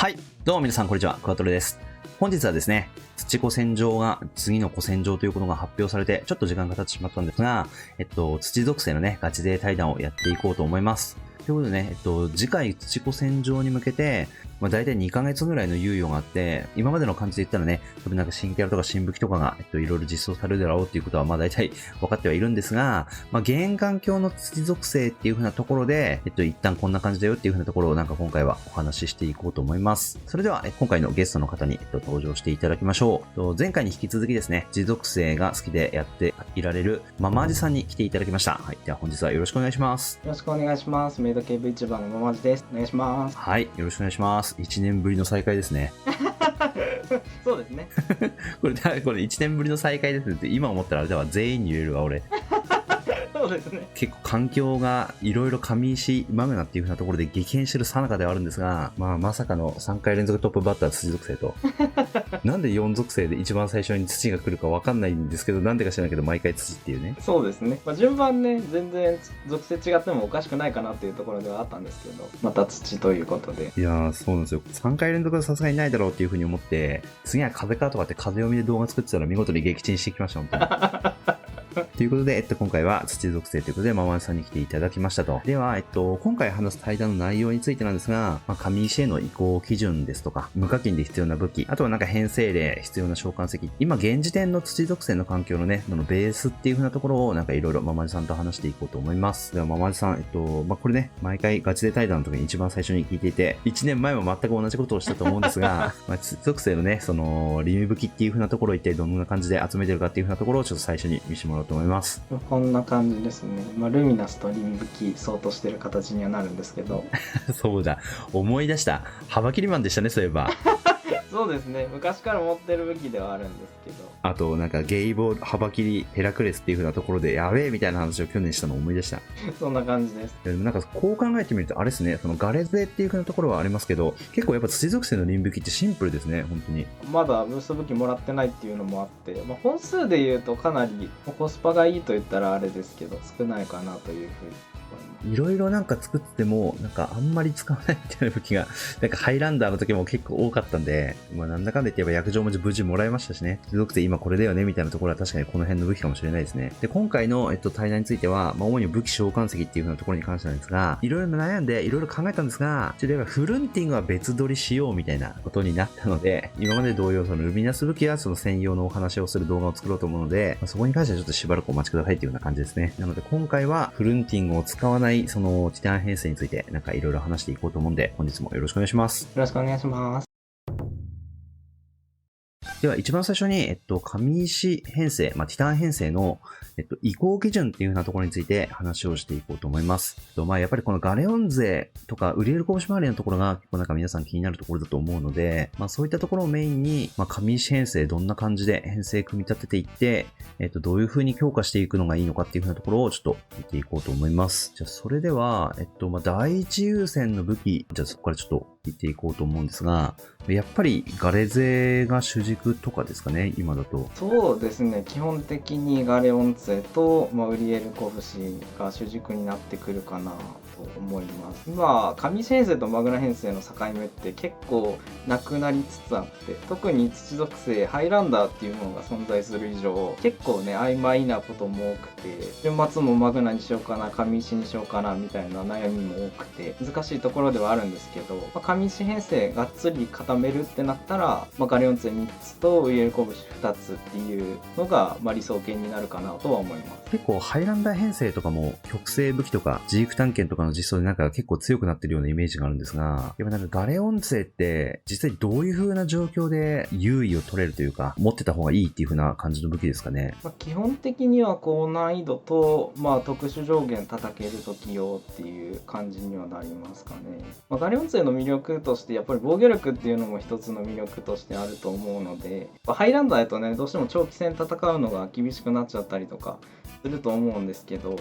はい、どうも皆さんこんにちは、クワトレです。本日はですね、土古戦場が次の古戦場ということが発表されて、ちょっと時間が経ってしまったんですが、土属性のね、ガチ勢対談をやっていこうと思います。ということでね、次回土古戦場に向けて、大体2ヶ月ぐらいの猶予があって、今までの感じで言ったらね、多分なんか新キャラとか新武器とかが、いろいろ実装されるだろうっていうことは、大体分かってはいるんですが、現環境の土属性っていう風なところで、一旦こんな感じだよっていう風なところをなんか今回はお話ししていこうと思います。それでは、今回のゲストの方に、登場していただきましょう。前回に引き続きですね、土属性が好きでやっていられるママージさんに来ていただきました。はい。では本日はよろしくお願いします。よろしくお願いします。メイド系 VTuber のママージです。お願いします。はい。よろしくお願いします。1年ぶりの再会ですね。そうですね。これ1年ぶりの再会ですって今思ったらあれだわ、全員に言えるわ俺。そうですね。結構環境がいろいろ上石マグナっていう風なところで激変してる最中ではあるんですが、まさかの3回連続トップバッター土属性となんで4属性で一番最初に土が来るか分かんないんですけど、なんでか知らないけど毎回土っていうね。そうですね。順番ね、全然属性違ってもおかしくないかなっていうところではあったんですけど、また土ということで。いやー、そうなんですよ。3回連続はさすがにないだろうっていう風に思って、次は風かとかって風読みで動画作ってたら見事に撃沈してきました、本当に。ということで、今回は土属性ということで、ママさんに来ていただきましたと。では、今回話す対談の内容についてなんですが、上石への移行基準ですとか、無課金で必要な武器、あとはなんか編成で必要な召喚石、今現時点の土属性の環境のね、ベースっていう風なところをなんかいろいろママさんと話していこうと思います。では、ママさん、これね、毎回ガチで対談の時に一番最初に聞いていて、1年前も全く同じことをしたと思うんですが、土属性のね、その、リミ武器っていう風なところを一体どんな感じで集めてるかっていう風なところをちょっと最初に見せてもらおうと思います。こんな感じですね。ルミナスとリミ武器相当してる形にはなるんですけど。そうだ、思い出した。幅切りマンでしたね、そういえば。そうですね。昔から持ってる武器ではあるんですけど。あと、なんかゲイボー幅切りヘラクレスっていう風なところでやべえみたいな話を去年したのを思い出した。そんな感じです。でもなんかこう考えてみるとあれですね、そのガレ勢っていう風なところはありますけど、結構やっぱ土属性のリン武器ってシンプルですね、本当に。まだブースト武器もらってないっていうのもあって、本数で言うとかなりコスパがいいと言ったらあれですけど、少ないかなというふうに。いろいろなんか作っても、なんかあんまり使わないみたいな武器が、なんかハイランダーの時も結構多かったんで、なんだかんだ言って言えば薬状文字無事もらいましたしね。土属性今これだよねみたいなところは確かにこの辺の武器かもしれないですね。で、今回の、対談については、主に武器召喚石っていう風なところに関してなんですが、いろいろ悩んでいろいろ考えたんですが、ちょっとやっぱフルンティングは別撮りしようみたいなことになったので、今まで同様そのルミナス武器はその専用のお話をする動画を作ろうと思うので、そこに関してはちょっとしばらくお待ちくださいっていうような感じですね。なので今回はフルンティングを使わないそのティタン編成についてなんかいろいろ話していこうと思うんで、本日もよろしくお願いします。よろしくお願いします。では一番最初に、上石編成、ティタン編成の、移行基準っていう風なところについて話をしていこうと思います。やっぱりこのガレオン勢とかウリエル拳周りのところが結構なんか皆さん気になるところだと思うので、そういったところをメインに、上石編成どんな感じで編成組み立てていって、どういう風に強化していくのがいいのかっていう風なところをちょっと見ていこうと思います。じゃあそれでは、第一優先の武器、じゃあそこからちょっと見ていこうと思うんですが、やっぱりガレ勢が主軸とかですかね、今だと。そうですね、基本的にガレオン勢と、ウリエルコブシが主軸になってくるかなと思います。今、上石編成とマグナ編成の境目って結構なくなりつつあって、特に土属性、ハイランダーっていうものが存在する以上、結構ね、曖昧なことも多くて、順末もマグナにしようかな、上石にしようかな、みたいな悩みも多くて、難しいところではあるんですけど、上石編成がっつり固めるってなったら、ガレオン勢3つとウリエルコブシ2つっていうのが、理想形になるかなとは思います。結構ハイランダー編成とかも極性武器とかジーク探検とかの実装でなんか結構強くなってるようなイメージがあるんですが、やっぱなんかガレオン勢って実際どういう風な状況で優位を取れるというか持ってた方がいいっていう風な感じの武器ですかね。基本的には高難易度と、特殊上限叩ける時用っていう感じにはなりますかね。ガレオン勢の魅力としてやっぱり防御力っていうのも一つの魅力としてあると思うので、ハイランダーだとねどうしても長期戦戦うのが厳しくなっちゃったりとかすると思うんですけど、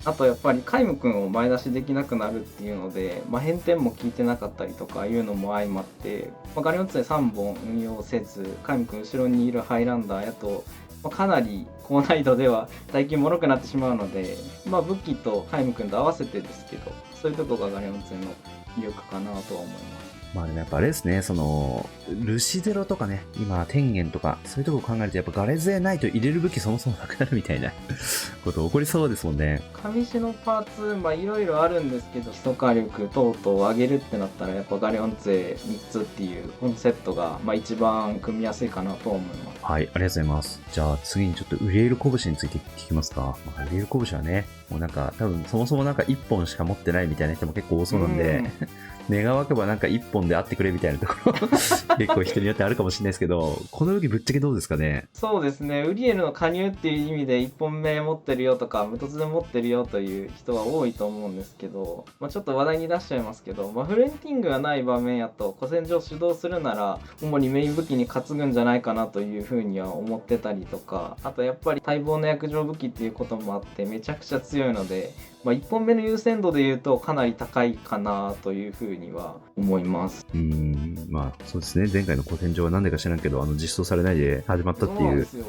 あとやっぱりカイム君を前出しできなくなるっていうので、変転も効いてなかったりとかいうのも相まって、ガレオン勢3本運用せずカイム君後ろにいるハイランダーやと、かなり高難易度では耐久もろくなってしまうので、武器とカイム君と合わせてですけど、そういうとこがガレオン勢の魅力かなとは思います。まあでもやっぱあれですね、ルシゼロとかね、今、天元とか、そういうとこ考えると、やっぱガレ勢ないと入れる武器そもそもなくなるみたいなこと起こりそうですもんね。上石のパーツ、まあいろいろあるんですけど、基礎火力等々を上げるってなったら、やっぱガレオン勢3つっていう、このセットが、まあ一番組みやすいかなと思います。はい、ありがとうございます。じゃあ次にちょっとウリエル拳について聞きますか。まあ、ウリエル拳はね、もうなんか多分そもそもなんか1本しか持ってないみたいな人も結構多そうなんで、願わくばなんか1本であってくれみたいなところ結構人によってあるかもしれないですけど、この武器ぶっちゃけどうですかね。そうですね、ウリエルの加入っていう意味で1本目持ってるよとか無突で持ってるよという人は多いと思うんですけど、まあ、ちょっと話題に出しちゃいますけど、まあ、フレンティングがない場面やと古戦場主導するなら主にメイン武器に担ぐんじゃないかなというふうには思ってたりとか、あとやっぱり待望の躍上武器っていうこともあってめちゃくちゃ強いので、まあ、1本目の優先度で言うとかなり高いかなというふうには思います。まあそうですね、前回の古戦場は何でか知らんけど、実装されないで始まったっていう。そうなんですよ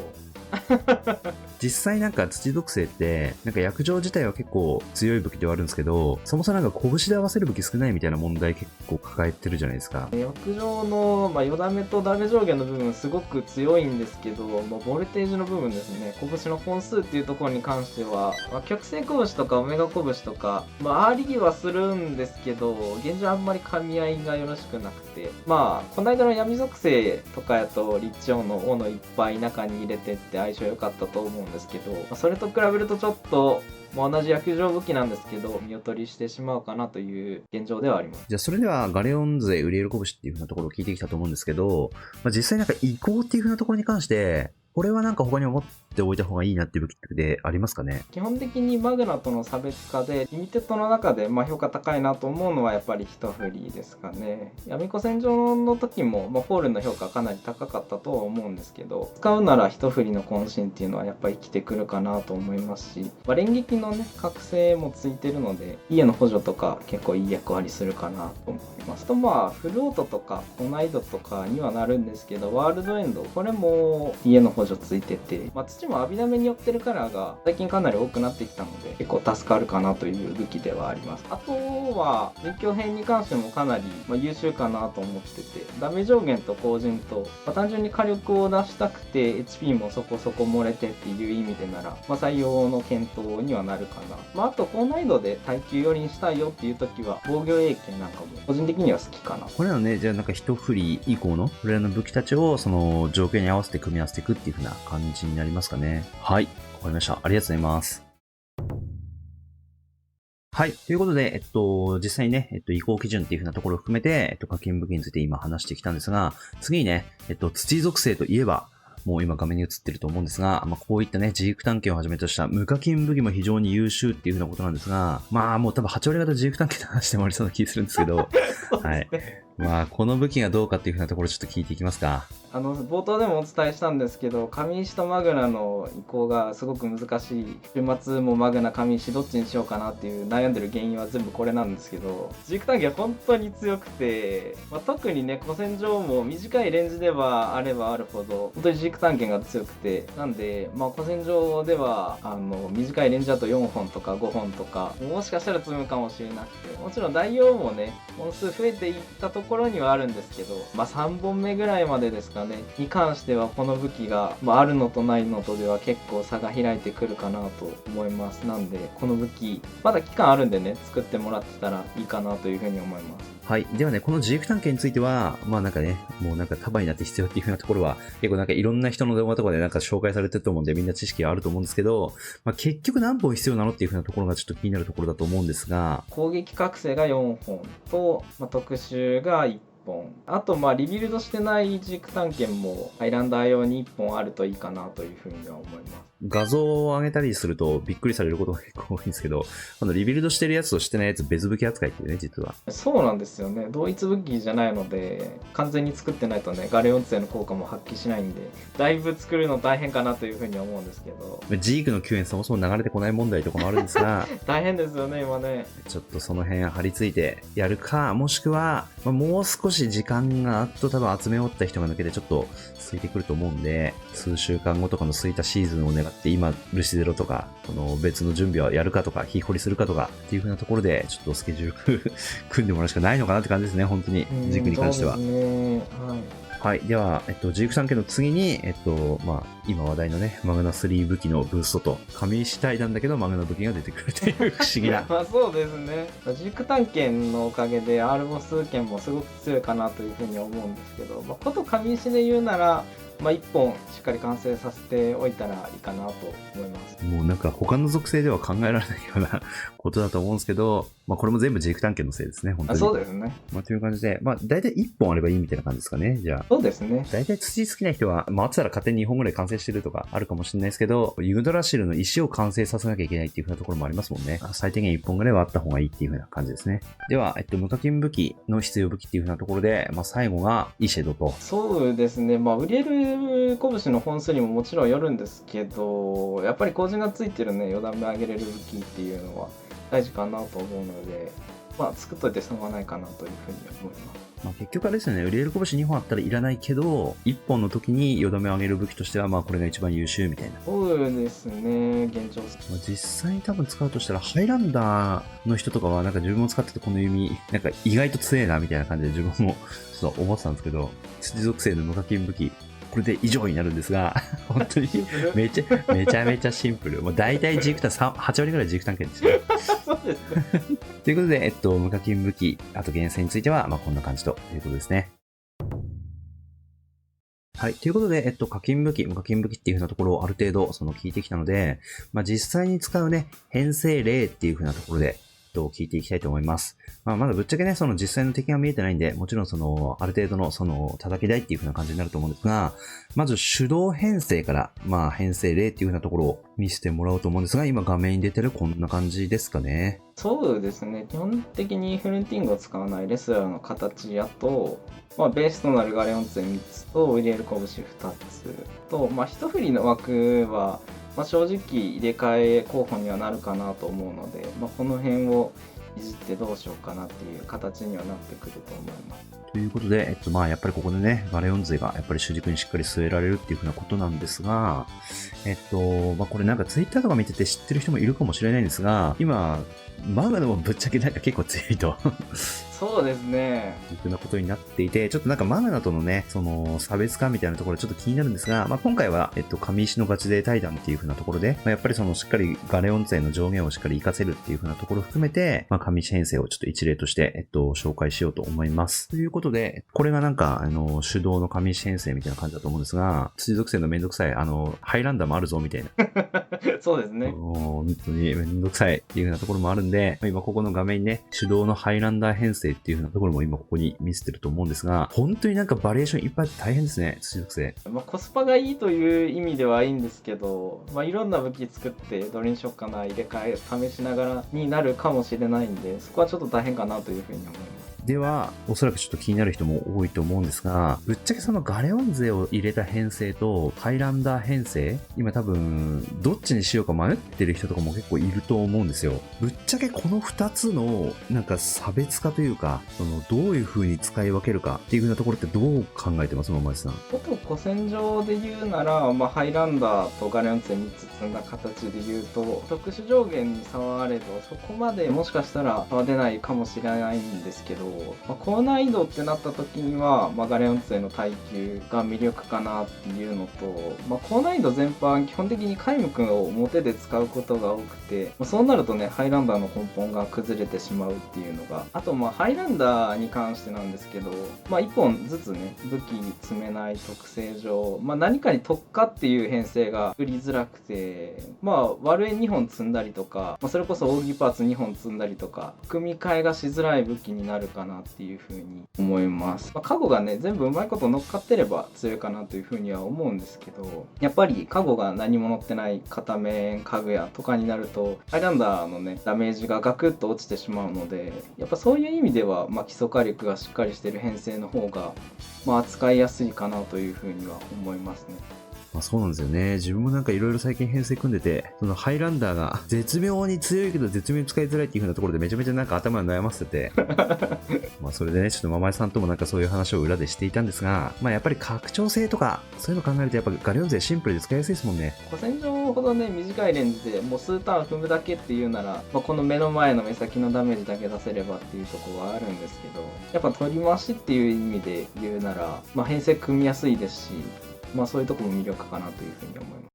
実際なんか土属性ってなんか薬状自体は結構強い武器ではあるんですけど、そもそもなんか拳で合わせる武器少ないみたいな問題結構抱えてるじゃないですか。浴場の、まあ、よだめとダメ上下の部分すごく強いんですけど、まあ、ボルテージの部分ですね、拳の本数っていうところに関しては、まあ、極性拳とかオメガ拳とか、まあ、ありはするんですけど、現状あんまり噛み合いがよろしくなくて、まあこの間の闇属性とかやとリッチオンの斧いっぱい中に入れてって相性良かったと思うんですけど、まあ、それと比べるとちょっと同じ薬状武器なんですけど見劣りしてしまうかなという現状ではあります。じゃあそれではガレオン勢ウリエル拳っていう風なところを聞いてきたと思うんですけど、まあ、実際なんか移行っていう風なところに関してこれはなんか他に持っておいた方がいいなっていう武器ってありますかね。基本的にマグナとの差別化でリミテッドの中でまあ評価高いなと思うのはやっぱり一振りですかね。闇子戦場の時も、まあ、フォールの評価かなり高かったとは思うんですけど、使うなら一振りの渾身っていうのはやっぱり生きてくるかなと思いますし、まあ、連撃のね覚醒もついてるので家の補助とか結構いい役割するかなと思います。とまあフルオートとか高難易度とかにはなるんですけど、ワールドエンドこれも家の補助ついてて、まあ、土も浴びだめに寄ってるカラーが最近かなり多くなってきたので結構助かるかなという武器ではあります。あとは実況編に関してもかなり、まあ、優秀かなと思ってて、ダメ上限と後陣と、まあ、単純に火力を出したくて HP もそこそこ漏れてっていう意味でなら、まあ、採用の検討にはなるかな。まあ、あと高難易度で耐久寄りにしたいよっていう時は防御英検なんかも個人的には好きかな。これらのね、じゃあなんか一振り以降のこれらの武器たちをその状況に合わせて組み合わせていくっていう風な感じになりますかね。はい、わかりました。ありがとうございます。はい。ということで、実際にね、移行基準っていう風なところを含めて、課金武器について今話してきたんですが、次にね、土属性といえば、もう今画面に映ってると思うんですが、まあ、こういったね、自育探検をはじめとした無課金武器も非常に優秀っていう風なことなんですが、まあもう多分8割方自育探検の話でもありそうな気がするんですけど、はい。まあこの武器がどうかっていう風なところちょっと聞いていきますか。冒頭でもお伝えしたんですけど、上石とマグナの移行がすごく難しい。週末もマグナ上石どっちにしようかなっていう悩んでる原因は全部これなんですけど、自育探検は本当に強くて、まあ、特にね古戦場も短いレンジではあればあるほど本当に自育探検が強くて、なんで、まあ、古戦場では短いレンジだと4本とか5本とかもしかしたら積むかもしれなくて、もちろん代用もね本数増えていったところにはあるんですけど、まあ、3本目ぐらいまでですかねに関してはこの武器が、まあ、あるのとないのとでは結構差が開いてくるかなと思います。なんでこの武器まだ期間あるんでね作ってもらってたらいいかなというふうに思います。はい。ではね、この自育探検については、まあなんかね、もうなんか束になって必要っていう風なところは、結構なんかいろんな人の動画とかでなんか紹介されてると思うんで、みんな知識はあると思うんですけど、まあ結局何本必要なのっていう風なところがちょっと気になるところだと思うんですが、攻撃覚醒が4本と、まあ、特殊が1本、あとまあリビルドしてない自育探検もハイランダー用に1本あるといいかなというふうには思います。画像を上げたりするとびっくりされることが結構多いんですけど、リビルドしてるやつとしてないやつ別武器扱いっていうね、実は。そうなんですよね。同一武器じゃないので、完全に作ってないとね、ガレオン勢の効果も発揮しないんで、だいぶ作るの大変かなというふうに思うんですけど。ジークの救援そもそも流れてこない問題とかもあるんですが、大変ですよね、今ね。ちょっとその辺張り付いてやるか、もしくは、もう少少し時間があっと多分集め終わった人が抜けてちょっと空いてくると思うんで、数週間後とかの空いたシーズンを願って今ルシゼロとかこの別の準備をやるかとか日掘りするかとかっていう風なところでちょっとスケジュール組んでもらうしかないのかなって感じですね、本当に軸に関しては。そうですね。はい。はい。では、ジーク3件の次に、今話題のね、マグナ3武器のブーストと、上石体なんだけど、マグナ武器が出てくるという不思議な。まあそうですね。軸探検のおかげで R ボス剣もすごく強いかなというふうに思うんですけど、こと上石で言うなら、1本しっかり完成させておいたらいいかなと思います。もうなんか他の属性では考えられないようなことだと思うんですけど、これも全部ジーク探検のせいですね、本当に。そうですね。という感じで、大体1本あればいいみたいな感じですかね、じゃあ。そうですね。大体土好きな人は、あってたら勝手に2本ぐらい完成してるとかあるかもしれないですけど、ユグドラシルの石を完成させなきゃいけないっていう風なところもありますもんね。最低限1本ぐらいはあった方がいいっていう風な感じですね。では、無課金武器の必要武器っていう風なところで、最後がイシェドと。そうですね。ウリエル拳の本数にももちろんよるんですけど、やっぱり後陣がついてるね、4段目上げれる武器っていうのは大事かなと思うので、作っといて損はないかなというふうに思います。結局あれですよね、ウリエル拳2本あったらいらないけど、1本の時に4段目上げる武器としては、これが一番優秀みたいな。そうですね、現状。実際に多分使うとしたら、ハイランダーの人とかは、なんか自分も使っててこの弓、なんか意外と強えなみたいな感じで自分もちょっと思ってたんですけど、土属性の無課金武器、これで以上になるんですが、本当にめちゃめちゃシンプル。もう大体ジークタ8割ぐらいジーク探検ですよ。そうですね。ということで、無課金武器、あと厳選については、こんな感じということですね。はい。ということで、課金武器、無課金武器っていう風なところをある程度、聞いてきたので、実際に使うね、編成例っていう風なところで、聞いていきたいと思います。まだぶっちゃけね、実際の敵が見えてないんで、もちろんある程度の叩き台っていう風な感じになると思うんですが、まず手動編成から、編成例っていう風なところを見せてもらおうと思うんですが、今画面に出てるこんな感じですかね。そうですね。基本的にフルンティングを使わないレスラーの形やと、ベースとなるガレオン杖3つとウィリエル拳2つと、一振りの枠は、正直入れ替え候補にはなるかなと思うので、この辺をいじってどうしようかなっていう形にはなってくると思います。ということで、やっぱりここでね、ガレオン勢がやっぱり主軸にしっかり据えられるっていう風なことなんですが、これなんかツイッターとか見てて知ってる人もいるかもしれないんですが、今、マグナもぶっちゃけなんか結構強いと。そうですね。いう風なことになっていて、ちょっとなんかマグナとのね、差別化みたいなところちょっと気になるんですが、今回は、上石のガチ勢対談っていう風なところで、やっぱりしっかりガレオン勢の上限をしっかり活かせるっていう風なところを含めて、上石編成をちょっと一例として、紹介しようと思います。ということで、これがなんか、手動の上石編成みたいな感じだと思うんですが、土属性のめんどくさい、ハイランダーもあるぞみたいな。そうですね。本当にめんどくさいっていう風なところもあるんで、今ここの画面にね、手動のハイランダー編成っていう風なところも今ここに見せてると思うんですが、本当になんかバリエーションいっぱいあって大変ですね、土属性。コスパがいいという意味ではいいんですけど、いろんな武器作ってどれにしようかな、入れ替え試しながらになるかもしれないんで、そこはちょっと大変かなというふうに思います。では、おそらくちょっと気になる人も多いと思うんですが、ぶっちゃけそのガレオン勢を入れた編成とハイランダー編成、今多分、どっちにしようか迷ってる人とかも結構いると思うんですよ。ぶっちゃけこの2つの、なんか差別化というか、どういう風に使い分けるかっていう風なところってどう考えてます、ママジさん。古戦場で言うなら、ハイランダーとガレオン勢3つ積んだ形で言うと、特殊上限に差はあれど、そこまでもしかしたら差は出ないかもしれないんですけど、高難易度ってなった時には、ガレオン勢の耐久が魅力かなっていうのと、高難易度全般基本的に皆無を表で使うことが多くて、そうなるとね、ハイランダーの根本が崩れてしまうっていうのが、あとハイランダーに関してなんですけど、1本ずつね、武器に積めない特性上、何かに特化っていう編成が振りづらくて、悪縁2本積んだりとか、それこそ扇パーツ2本積んだりとか、組み替えがしづらい武器になるかなっていうふうに思います。カゴがね、全部うまいこと乗っかってれば強いかなというふうには思うんですけど、やっぱりカゴが何も乗ってない片面家具屋とかになると、ハイランダーのね、ダメージがガクッと落ちてしまうので、やっぱそういう意味では、基礎火力がしっかりしてる編成の方が、扱いやすいかなというふうには思いますね。まあそうなんですよね。自分もなんかいろいろ最近編成組んでて、そのハイランダーが絶妙に強いけど絶妙に使いづらいっていう風なところでめちゃめちゃなんか頭を悩ませてて、まあそれでね、ちょっとママイさんともなんかそういう話を裏でしていたんですが、まあやっぱり拡張性とか、そういうの考えるとやっぱガレオン勢シンプルで使いやすいですもんね。古戦場ほどね短いレンジでもう数ターン踏むだけっていうなら、まあ、この目の前の目先のダメージだけ出せればっていうところはあるんですけど、やっぱ取り回しっていう意味で言うなら、まあ、編成組みやすいですし、まあそういうところも魅力かなというふうに思いま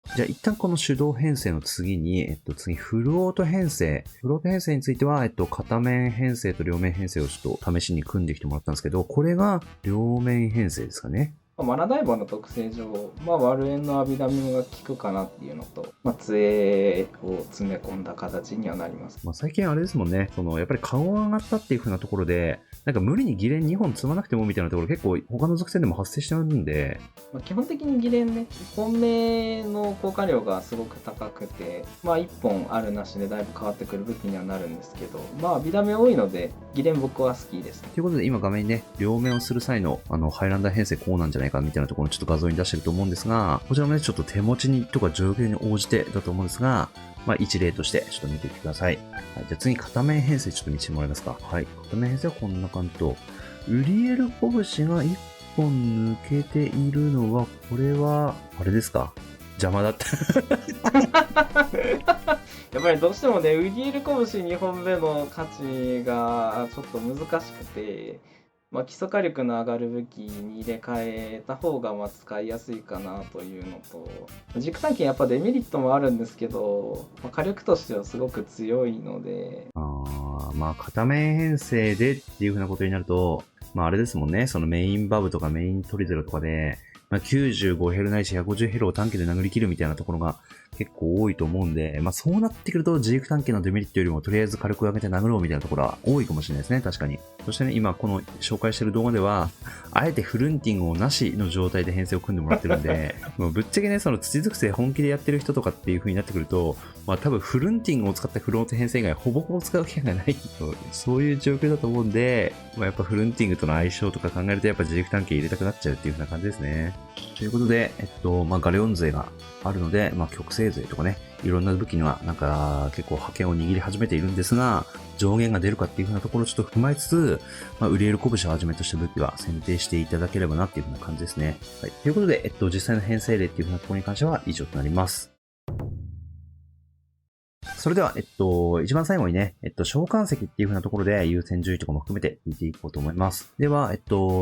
す。じゃあ一旦この手動編成の次に、次フルオート編成。フルオート編成については、片面編成と両面編成をちょっと試しに組んできてもらったんですけど、これが両面編成ですかね。マナダイバーの特性上、まあ、悪縁のアビダミムが効くかなっていうのと、まあ、杖を詰め込んだ形にはなります。まあ、最近あれですもんね、やっぱり顔が上がったっていう風なところで、なんか無理に議連2本積まなくてもみたいなところ結構他の属性でも発生してるんで、まあ、基本的に議連ね、1本目の効果量がすごく高くて、まあ1本あるなしでだいぶ変わってくる武器にはなるんですけど、まあアビダメ多いので、議連僕は好きです。ということで今画面にね、両面をする際のハイランダー編成こうなんじゃないかみたいなところをちょっと画像に出してると思うんですが、こちらもね、ちょっと手持ちにとか状況に応じてだと思うんですが、まあ一例としてちょっと見ていってください。はい、じゃあ次片面編成ちょっと見せてもらえますか。はい。片面編成はこんな感じと、ウリエル拳が1本抜けているのは、これは、あれですか？邪魔だった。やっぱりどうしてもね、ウリエル拳2本目の価値がちょっと難しくて、まあ、基礎火力の上がる武器に入れ替えた方がまあ使いやすいかなというのと、軸探検やっぱデメリットもあるんですけど、まあ、火力としてはすごく強いので。まあ片面編成でっていう風なことになると、まああれですもんね、そのメインバブとかメイントリゼロとかで、まあ、95ヘルないし150ヘルを短期で殴り切るみたいなところが結構多いと思うんで、まあそうなってくるとジーク短期のデメリットよりもとりあえず火力を上げて殴ろうみたいなところは多いかもしれないですね、確かに。そしてね、今この紹介してる動画では、あえてフルンティングをなしの状態で編成を組んでもらってるんで、もうぶっちゃけね、その土属性本気でやってる人とかっていう風になってくると、まあ多分フルンティングを使ったフロート編成以外ほぼほぼ使う機会がないと、そういう状況だと思うんで、まあやっぱフルンティングとの相性とか考えるとやっぱジーク短期入れたくなっちゃうっていう風な感じですね。ということで、まあガレオン勢があるので、まあ極星勢とかね、いろんな武器にはなんか結構覇権を握り始めているんですが、上限が出るかっていう風なところをちょっと踏まえつつ、まあ、ウリエル拳をはじめとした武器は選定していただければなっていう風な感じですね。はい。ということで、実際の編成例っていう風なところに関しては以上となります。それでは、一番最後にね、召喚石っていう風なところで優先順位とかも含めて見ていこうと思います。では、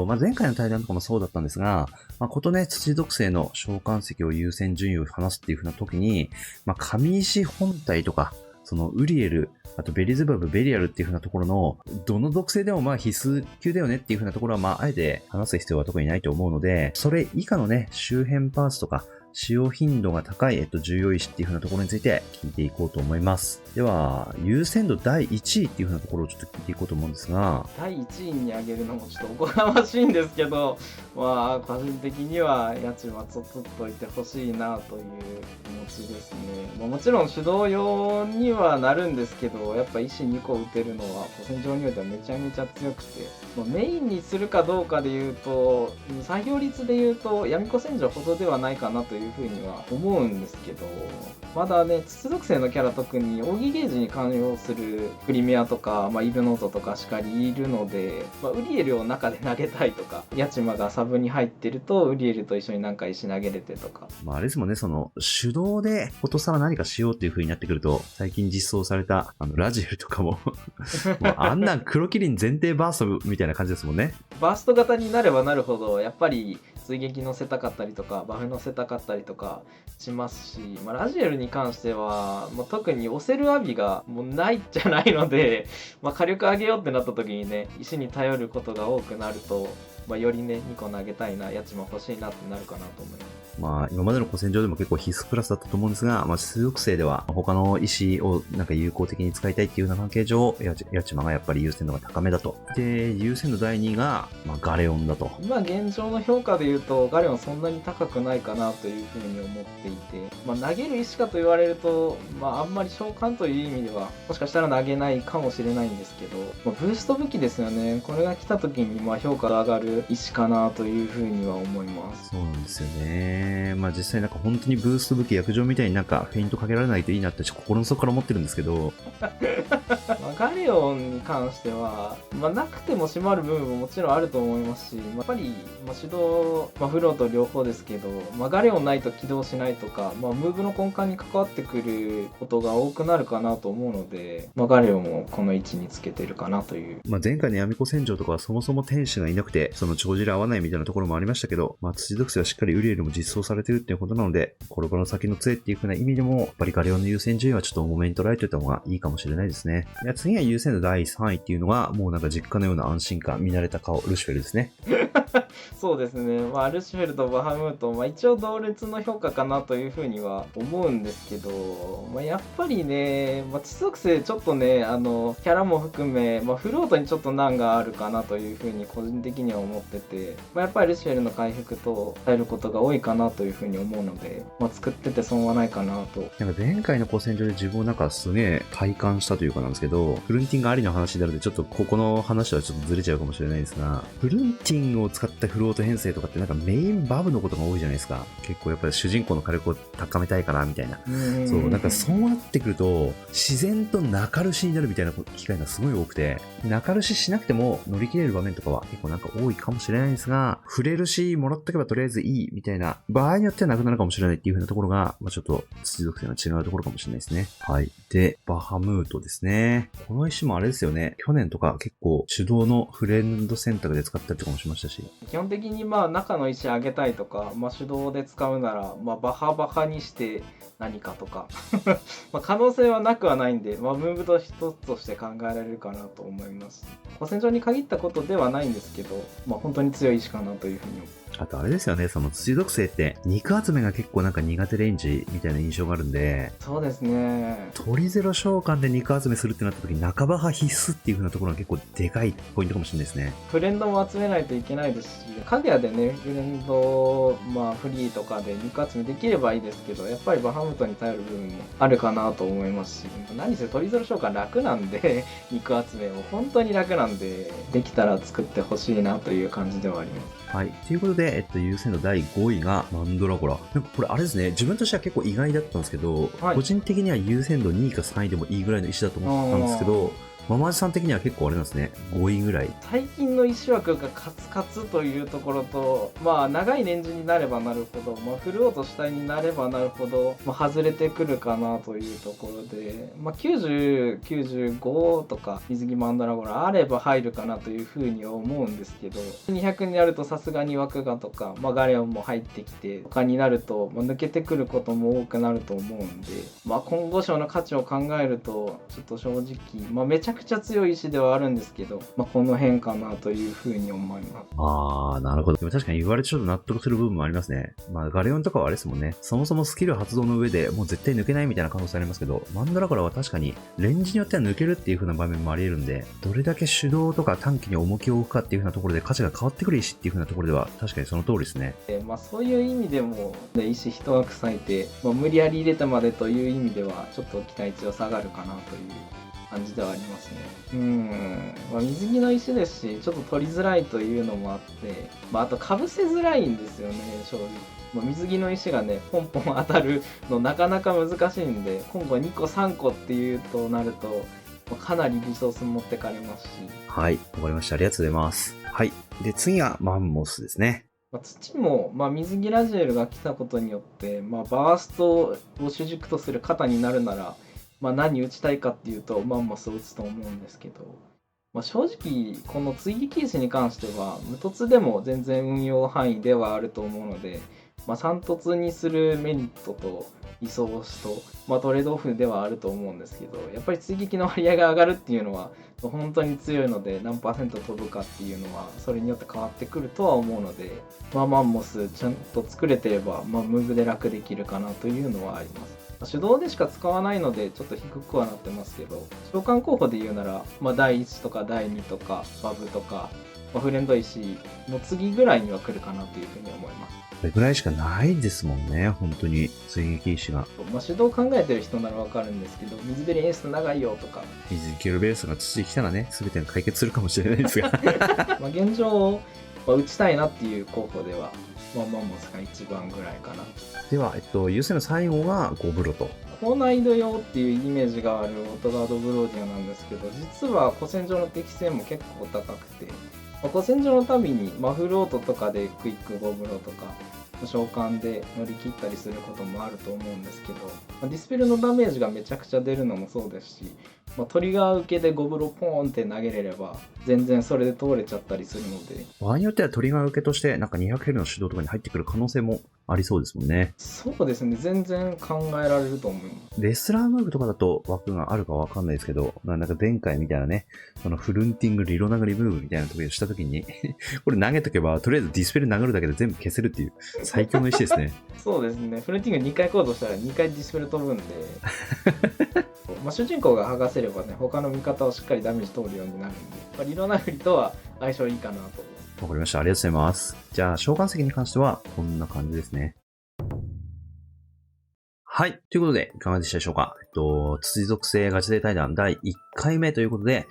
まあ、前回の対談とかもそうだったんですが、まあ、ことね、土属性の召喚石を優先順位を話すっていう風な時に、まあ、神石本体とか、そのウリエル、あとベリズバブ、ベリアルっていう風なところの、どの属性でもまあ必須級だよねっていう風なところはまああえて話す必要は特にないと思うので、それ以下のね、周辺パーツとか、使用頻度が高い、重要石っていう風なところについて聞いていこうと思います。では、優先度第1位っていう風なところをちょっと聞いていこうと思うんですが、第1位に上げるのもちょっとおこがましいんですけど、まあ、個人的には家賃は取っといてほしいなという気持ちですね。まあ、もちろん手動用にはなるんですけど、やっぱ石2個打てるのは古戦場においてはめちゃめちゃ強くて、まあ、メインにするかどうかで言うと、作業率で言うと闇子戦場ほどではないかなというふうには思うんですけど、まだね、土属性のキャラ特に扇ゲージに関与するクリメアとか、まあ、イルノートとかしかりいるので、まあ、ウリエルを中で投げたいとか、ヤチマがサブに入ってるとウリエルと一緒になんか石投げれてとか。まああれですもんね、その手動でことさら何かしようっていう風になってくると、最近実装されたラジエルとかももうあんなん黒キリン前提バーストみたいな感じですもんね。バースト型になればなるほど、やっぱり追撃乗せたかったりとか、バフ乗せたかったりとかしますし、まあ、ラジエルに関しては、まあ、特に押せるアビがもうないじゃないので、まあ、火力上げようってなった時にね、石に頼ることが多くなると、まあ、よりね、2個投げたいな、やちも欲しいなってなるかなと思います。まあ、今までの古戦場でも結構必須クラスだったと思うんですが、まあ、土属性では他の石をなんか有効的に使いたいっていうような関係上、ヤチマがやっぱり優先度が高めだと。で、優先度第2位が、まあ、ガレオンだと。今現状の評価で言うと、ガレオンそんなに高くないかなというふうに思っていて、まあ、投げる石かと言われると、まあ、あんまり召喚という意味では、もしかしたら投げないかもしれないんですけど、まあ、ブースト武器ですよね。これが来た時にまあ評価が上がるる石かなというふうには思います。そうなんですよね。まあ実際なんか本当にブースト武器薬状みたいになんかフェイントかけられないといいなって心の底から思ってるんですけど、ガレオンに関しては、なくても閉まる部分ももちろんあると思いますし、やっぱり、手動、フロート両方ですけど、ガレオンないと起動しないとか、ムーブの根幹に関わってくることが多くなるかなと思うので、ガレオンをこの位置につけてるかなという。前回の闇子戦場とかはそもそも天使がいなくて、その帳尻合わないみたいなところもありましたけど、土属性はしっかりウリエルも実装されてるっていうことなので、これから先の杖っていう風な意味でも、やっぱりガレオンの優先順位はちょっと重めに捉えておいた方がいいかもしれないですね。いや、次は優先度第3位っていうのが、もうなんか実家のような安心感、見慣れた顔、ルシフェルですね。そうですね、ルシフェルとバハムート、一応同列の評価かなというふうには思うんですけど、やっぱりね、地属性ちょっとね、キャラも含め、フロートにちょっと難があるかなというふうに個人的には思ってて、やっぱりルシフェルの回復と耐えることが多いかなというふうに思うので、作ってて損はないかなと。なんか前回の古戦場で自分をなんかすげえ体感したというかなんですけど、フルンティングありの話になるので、ちょっとここの話はちょっとずれちゃうかもしれないですが、フルンティングを使ったフロート編成とかってなんかメインバブのことが多いじゃないですか。結構やっぱり主人公の火力を高めたいからみたいな。そう、なんかそうなってくると、自然と中ルシになるみたいな機会がすごい多くて、中ルシしなくても乗り切れる場面とかは結構なんか多いかもしれないんですが、触れるし、もらっとけばとりあえずいいみたいな、場合によってはなくなるかもしれないっていう風なところが、ちょっと土属性の違うところかもしれないですね。はい。で、バハムートですね。この石もあれですよね。去年とか結構手動のフレンド選択で使ったりとかもしましたし。基本的に中の石上げたいとか、手動で使うなら、バハバハにして何かとか可能性はなくはないんで、ムーブと一つとして考えられるかなと思います。古戦場に限ったことではないんですけど、本当に強い石かなというふうに思います。あとあれですよね、その土属性って肉集めが結構なんか苦手レンジみたいな印象があるんで、そうですね。鳥ゼロ召喚で肉集めするってなった時に中場派必須っていう風なところが結構でかいポイントかもしれないですね。フレンドも集めないといけないですし、かぐやでね、フレンド、フリーとかで肉集めできればいいですけど、やっぱりバハムトに頼る部分もあるかなと思いますし、何せ鳥ゼロ召喚楽なんで肉集めも本当に楽なんで、できたら作ってほしいなという感じではあります。はい。ということで、優先度第5位がマンドラゴラ。なんかこれあれですね、自分としては結構意外だったんですけど、はい、個人的には優先度2位か3位でもいいぐらいの石だと思ったんですけど、ママージさん的には結構あれなんですね、5位ぐらい。最近の石枠がカツカツというところと、長いレンジになればなるほど、フルオート主体になればなるほど、外れてくるかなというところで、90、95とか水着マンドラゴラあれば入るかなというふうには思うんですけど、200になるとさすがに枠がとか、ガレオンも入ってきてとかになると、抜けてくることも多くなると思うんで、今後賞の価値を考えると、ちょっと正直、めちゃくちゃ強い石ではあるんですけど、この辺かなというふうに思います。あー、なるほど。でも確かに言われてちょっと納得する部分もありますね。ガレオンとかはあれですもんね。そもそもスキル発動の上でもう絶対抜けないみたいな可能性ありますけど、マンドラゴラは確かにレンジによっては抜けるっていう風な場面もあり得るんで、どれだけ手動とか短期に重きを置くかっていう風なところで価値が変わってくる石っていう風なところでは確かにその通りですね。そういう意味でも、石一枠割いて、無理やり入れたまでという意味ではちょっと期待値は下がるかなという感じではありますね。水着の石ですし、ちょっと取りづらいというのもあって、あとかぶせづらいんですよね、正直。水着の石がね、ポンポン当たるのなかなか難しいんで、今後2個3個っていうとなると、かなりリソース持ってかれますし。はい、わかりました。ありがとうございます。はい。で、次はマンモスですね。土も、水着ラジエルが来たことによって、バーストを主軸とする型になるなら、何打ちたいかっていうとマンモスを打つと思うんですけど、正直この追撃石に関しては無凸でも全然運用範囲ではあると思うので、3凸にするメリットとリソースと、トレードオフではあると思うんですけど、やっぱり追撃の割合が上がるっていうのは本当に強いので、何%飛ぶかっていうのはそれによって変わってくるとは思うので、マンモスちゃんと作れてれば、ムーブで楽できるかなというのはあります。手動でしか使わないのでちょっと低くはなってますけど、召喚候補で言うなら、第1とか第2とかバブとか、フレンド石の次ぐらいには来るかなというふうに思います。これぐらいしかないですもんね、本当に追撃石が。手動考えてる人ならわかるんですけど、水べりエース長いよとか、水ケルベースが土に来たらね、全てが解決するかもしれないですが現状打ちたいなっていう候補では、マンモスが一番ぐらいかな。では、優先の最後がゴブロと。高難易度用っていうイメージがあるオートガードブローディアなんですけど、実は古戦場の適性も結構高くて、古戦場のたびにマフロートとかでクイックゴブロとか召喚で乗り切ったりすることもあると思うんですけど、ディスペルのダメージがめちゃくちゃ出るのもそうですし、トリガー受けでゴブロポーンって投げれれば全然それで通れちゃったりするので、場合によってはトリガー受けとしてなんか 200L の手動とかに入ってくる可能性もありそうですもんね。そうですね、全然考えられると思います。レスラームーブとかだと枠があるかわかんないですけど、なんか前回みたいなね、そのフルンティングリロ殴りムーブみたいな時をした時にこれ投げとけばとりあえずディスペル殴るだけで全部消せるっていう最強の石ですね。そうですね、フルンティング2回行動したら2回ディスペル飛ぶんで主人公が剥がせればね、他の味方をしっかりダメージ通るようになるんで、リロ殴りとは相性いいかなと思う。わかりました。ありがとうございます。じゃあ召喚石に関してはこんな感じですね。はい。ということで、いかがでしたでしょうか。土属性ガチ勢対談第1回目ということで、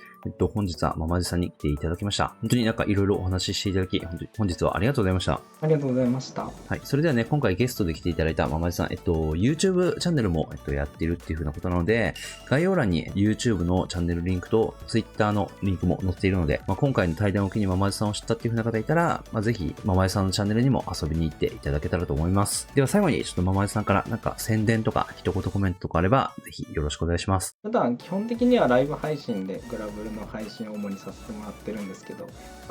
本日はママジさんに来ていただきました。本当になんかいろいろお話ししていただき、本日はありがとうございました。ありがとうございました。はい。それではね、今回ゲストで来ていただいたママジさん、YouTube チャンネルも、やっているっていう風なことなので、概要欄に YouTube のチャンネルリンクと Twitter のリンクも載っているので、今回の対談を機にママジさんを知ったっていう風な方いたら、ぜひママジさんのチャンネルにも遊びに行っていただけたらと思います。では最後にちょっとママジさんからなんか宣伝とか一言コメントとかあれば、ぜひよろしくお願いします。普段基本的にはライブ配信でグラブルの配信を主にさせてもらってるんですけど、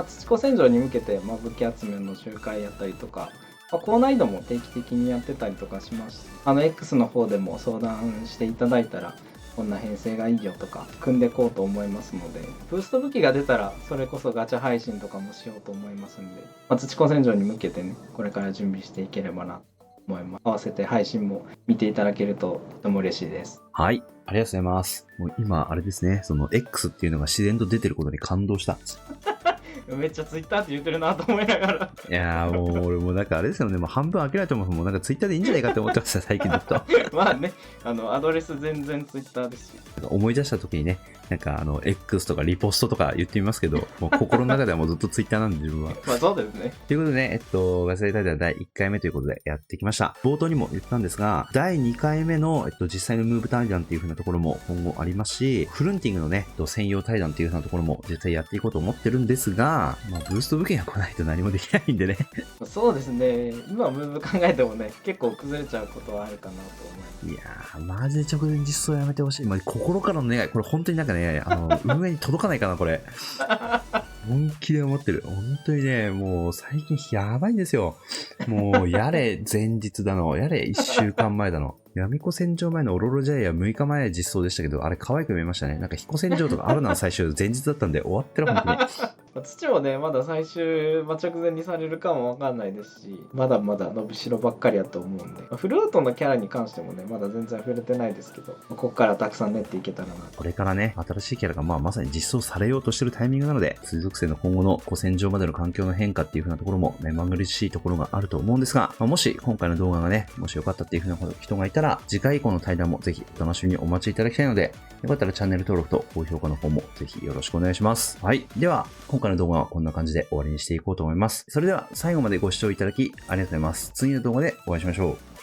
土子戦場に向けて武器集めの集会やったりとか、高難易度も定期的にやってたりとかします。X の方でも相談していただいたら、こんな編成がいいよとか組んでいこうと思いますので、ブースト武器が出たらそれこそガチャ配信とかもしようと思いますんで、土子戦場に向けてね、これから準備していければなと思います。合わせて配信も見ていただけるととても嬉しいです。はい。ありがとうございます。もう今、あれですね、その X っていうのが自然と出てることに感動した。めっちゃツイッターって言ってるなと思いながら。いやーもう俺もなんかあれですよね、もう半分諦めてももうなんかツイッターでいいんじゃないかって思ってました最近ずっと。まあね、アドレス全然ツイッターですし。思い出した時にね、なんかX とかリポストとか言ってみますけど、もう心の中ではもうずっとツイッターなんで自分は。まあそうですね。ということでね、ガチャ対談第1回目ということでやってきました。冒頭にも言ったんですが、第2回目の実際のムーブ対談っていう風なところも今後ありますし、フルンティングのね、専用対談っていう風なところも実際やっていこうと思ってるんですが、ブースト武器が来ないと何もできないんでね。そうですね。今ムーブ考えてもね、結構崩れちゃうことはあるかなと思います。いやー、マジで直前実装やめてほしい。心からの願い。これ本当になんかね、運営に届かないかな、これ。本気で思ってる。本当にね、もう最近やばいんですよ。もう、やれ前日だの、やれ1週間前だの。闇子戦場前のオロロジャイア6日前実装でしたけど、あれ可愛く見えましたね。なんか彦戦場とかあるのは最終前日だったんで終わってる、本当に。土もね、まだ最終、直前にされるかもわかんないですし、まだまだ伸びしろばっかりやと思うんで、フルートのキャラに関してもね、まだ全然触れてないですけど、ここからたくさん練っていけたらな。これからね、新しいキャラがまさに実装されようとしてるタイミングなので、水属性の今後の古戦場までの環境の変化っていう風なところも目まぐるしいところがあると思うんですが、もし今回の動画がね、もしよかったっていう風な人がいたら、次回以降の対談もぜひお楽しみにお待ちいただきたいので、よかったらチャンネル登録と高評価の方もぜひよろしくお願いします。はい。では、今回の動画はこんな感じで終わりにしていこうと思います。それでは最後までご視聴いただきありがとうございます。次の動画でお会いしましょう。